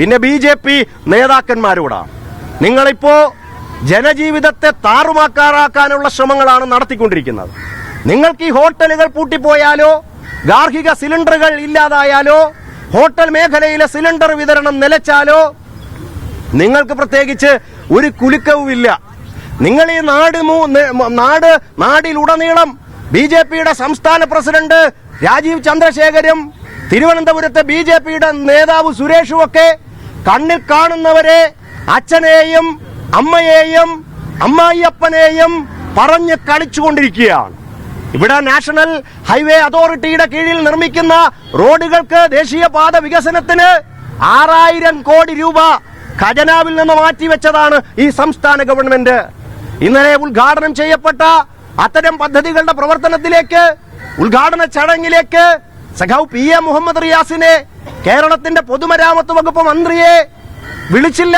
പിന്നെ BJP നേതാക്കന്മാരോടാണ്. നിങ്ങളിപ്പോ ജനജീവിതത്തെ താറുമാക്കാറാക്കാനുള്ള ശ്രമങ്ങളാണ് നടത്തിക്കൊണ്ടിരിക്കുന്നത്. നിങ്ങൾക്ക് ഈ ഹോട്ടലുകൾ പൂട്ടിപ്പോയാലോ, ഗാർഹിക സിലിണ്ടറുകൾ ഇല്ലാതായാലോ, ഹോട്ടൽ മേഖലയിലെ സിലിണ്ടർ വിതരണം നിലച്ചാലോ നിങ്ങൾക്ക് പ്രത്യേകിച്ച് ഒരു കുലുക്കവുമില്ല. നിങ്ങൾ ഈ നാടിലുടനീളം BJPയുടെ സംസ്ഥാന പ്രസിഡന്റ് രാജീവ് ചന്ദ്രശേഖരും തിരുവനന്തപുരത്തെ BJPയുടെ നേതാവ് സുരേഷും ഒക്കെ കണ്ണിൽ കാണുന്നവരെ അച്ഛനെയും അമ്മയെയും അമ്മായിയപ്പനെയും പറഞ്ഞ് കളിച്ചുകൊണ്ടിരിക്കുകയാണ്. ഇവിടെ നാഷണൽ ഹൈവേ അതോറിറ്റിയുടെ കീഴിൽ നിർമ്മിക്കുന്ന റോഡുകൾക്ക്, ദേശീയപാത വികസനത്തിന് 6000 കോടി രൂപ ഖജനാവിൽ നിന്ന് മാറ്റിവെച്ചതാണ് ഈ സംസ്ഥാന ഗവൺമെന്റ്. ഇന്നലെ ഉദ്ഘാടനം ചെയ്യപ്പെട്ട അത്തരം പദ്ധതികളുടെ പ്രവർത്തനത്തിലേക്ക്, ഉദ്ഘാടന ചടങ്ങിലേക്ക് സഖാവ് PM മുഹമ്മദ് റിയാസിനെ, കേരളത്തിന്റെ പൊതുമരാമത്ത് വകുപ്പ് മന്ത്രിയെ വിളിച്ചില്ല,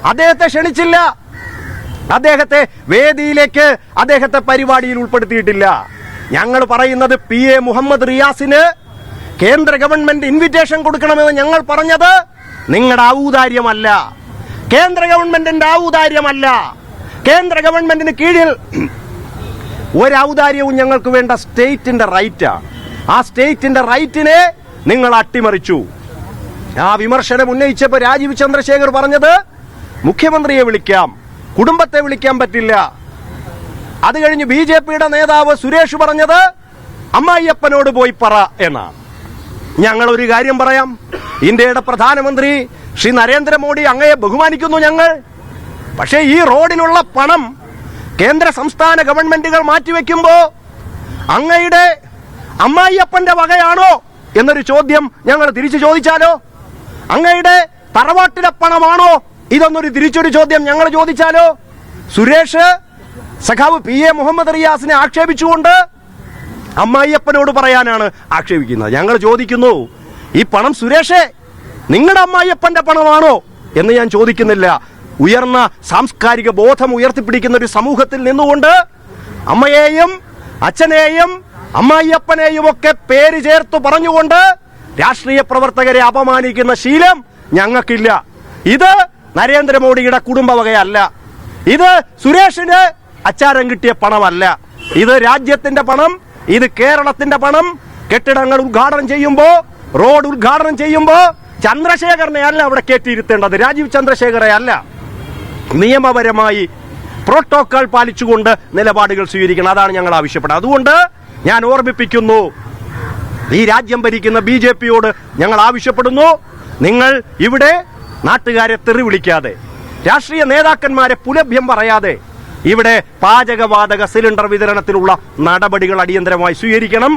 അദ്ദേഹത്തെ ക്ഷണിച്ചില്ല, അദ്ദേഹത്തെ വേദിയിലേക്ക്, അദ്ദേഹത്തെ പരിപാടിയിൽ ഉൾപ്പെടുത്തിയിട്ടില്ല. ഞങ്ങൾ പറയുന്നത് PA മുഹമ്മദ് റിയാസിന് കേന്ദ്ര ഗവൺമെന്റ് ഇൻവിറ്റേഷൻ കൊടുക്കണമെന്ന് ഞങ്ങൾ പറഞ്ഞത് നിങ്ങളുടെ ഔദാര്യമല്ല, കേന്ദ്ര ഗവൺമെന്റിന്റെ ഔദാര്യമല്ല. കേന്ദ്ര ഗവൺമെന്റിന് കീഴിൽ ഒരു ഔദാര്യവും ഞങ്ങൾക്ക് വേണ്ട, സ്റ്റേറ്റിന്റെ റൈറ്റാണ്. ആ സ്റ്റേറ്റിന്റെ റൈറ്റിനെ നിങ്ങൾ അട്ടിമറിച്ചു. ആ വിമർശനം ഉന്നയിച്ചപ്പോൾ രാജീവ് ചന്ദ്രശേഖർ പറഞ്ഞത് മുഖ്യമന്ത്രിയെ വിളിക്കാം, കുടുംബത്തെ വിളിക്കാൻ പറ്റില്ല. അത് കഴിഞ്ഞ് BJPയുടെ നേതാവ് സുരേഷ് പറഞ്ഞത് അമ്മായിയപ്പനോട് പോയി പറ എന്നാണ്. ഞങ്ങൾ ഒരു കാര്യം പറയാം, ഇന്ത്യയുടെ പ്രധാനമന്ത്രി ശ്രീ നരേന്ദ്രമോദി അങ്ങയെ ബഹുമാനിക്കുന്നു ഞങ്ങൾ. പക്ഷേ ഈ റോഡിനുള്ള പണം കേന്ദ്ര സംസ്ഥാന ഗവൺമെന്റുകൾ മാറ്റിവെക്കുമ്പോ അങ്ങയുടെ അമ്മായിയപ്പന്റെ വകയാണോ എന്നൊരു ചോദ്യം ഞങ്ങൾ തിരിച്ചു ചോദിച്ചാലോ? അങ്ങയുടെ തറവാട്ടിലെ പണമാണോ ഇതൊന്നൊരു തിരിച്ചൊരു ചോദ്യം ഞങ്ങൾ ചോദിച്ചാലോ? സുരേഷ് സഖാവ് PA മുഹമ്മദ് റിയാസിനെ ആക്ഷേപിച്ചുകൊണ്ട് അമ്മായിയപ്പനോട് പറയാനാണ് ആക്ഷേപിക്കുന്നത്. ഞങ്ങൾ ചോദിക്കുന്നു, ഈ പണം സുരേഷേ നിങ്ങളുടെ അമ്മായിയപ്പന്റെ പണമാണോ എന്ന് ഞാൻ ചോദിക്കുന്നില്ല. ഉയർന്ന സാംസ്കാരിക ബോധം ഉയർത്തിപ്പിടിക്കുന്ന ഒരു സമൂഹത്തിൽ നിന്നുകൊണ്ട് അമ്മയെയും അച്ഛനെയും അമ്മായിയപ്പനെയും ഒക്കെ പേര് ചേർത്ത് പറഞ്ഞുകൊണ്ട് രാഷ്ട്രീയ പ്രവർത്തകരെ അപമാനിക്കുന്ന ശീലം ഞങ്ങൾക്കില്ല. ഇത് നരേന്ദ്രമോദിയുടെ കുടുംബവകയല്ല, ഇത് സുരേഷിന് അച്ചാരം കിട്ടിയ പണമല്ല, ഇത് രാജ്യത്തിന്റെ പണം, ഇത് കേരളത്തിന്റെ പണം. കെട്ടിടങ്ങൾ ഉദ്ഘാടനം ചെയ്യുമ്പോ, റോഡ് ഉദ്ഘാടനം ചെയ്യുമ്പോ ചന്ദ്രശേഖരനെ അല്ല അവിടെ കയറ്റിയിരുത്തേണ്ടത്, രാജീവ് ചന്ദ്രശേഖരെ അല്ല. നിയമപരമായി പ്രോട്ടോകോൾ പാലിച്ചുകൊണ്ട് നിലപാടുകൾ സ്വീകരിക്കണം, അതാണ് ഞങ്ങൾ ആവശ്യപ്പെടുന്നത്. അതുകൊണ്ട് ഞാൻ ഓർമ്മിപ്പിക്കുന്നു, ഈ രാജ്യം ഭരിക്കുന്ന BJPയോട് ഞങ്ങൾ ആവശ്യപ്പെടുന്നു, നിങ്ങൾ ഇവിടെ നാട്ടുകാരെ തെറി വിളിക്കാതെ, രാഷ്ട്രീയ നേതാക്കന്മാരെ പുലഭ്യം പറയാതെ ഇവിടെ പാചകവാതക സിലിണ്ടർ വിതരണത്തിലുള്ള നടപടികൾ അടിയന്തരമായി സ്വീകരിക്കണം.